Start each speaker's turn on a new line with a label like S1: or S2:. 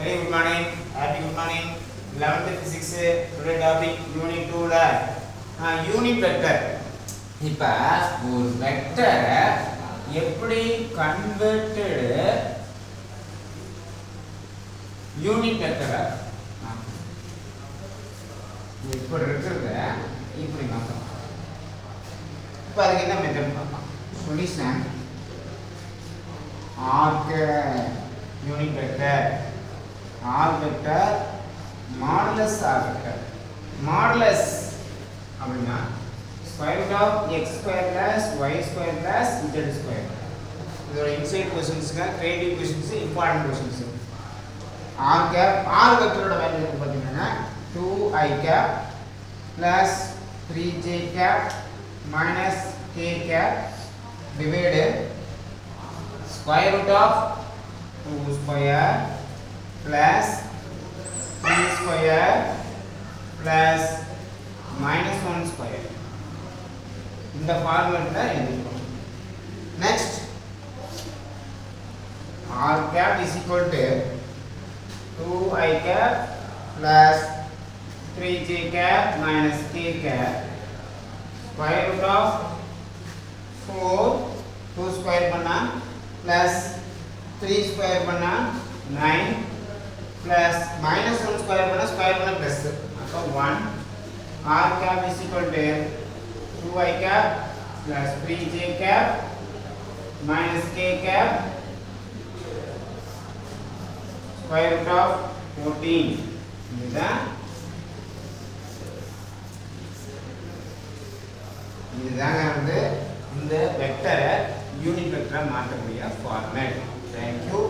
S1: Very good morning. Happy good morning. 11th physics today topic unit 2 ல unit vector. இப்ப ஒரு வெக்டரை எப்படி கன்வெர்ட்டட் யூனிட் வெக்டரை இப்படி இருக்கிறத இப்படி மாற்றலாம். இப்போ அதுக்கு என்ன மெத்தட் பார்க்கலாம். Solution arc unit vector r vector modulus r vector modulus அப்படினா square root of x square plus y square plus z square. இதோட இன்சைட் क्वेश्चंसங்க creative questions important questions. r cap r vector ஓட value வந்து பாத்தீங்கன்னா 2i cap plus 3j cap minus k cap divided square root of 2 square plus 3 square plus minus 1 square. இந்த ஃபார்முலால எழுதிக்கிறோம். Next r cap is equal to 2i cap plus 3j cap minus k cap square root of 4 2 square பண்ணா plus 3 square பண்ணா 9 plus minus 1 square பண்ணா square பண்ணா plus அப்ப 1 r cap is equal to 2i cap plus 3j cap minus k cap square root of 14. இதுதாங்க வந்து இந்த வெக்டரை unit வெக்டரா மாற்றக்கூடிய ஃபார்மேட். Thank you.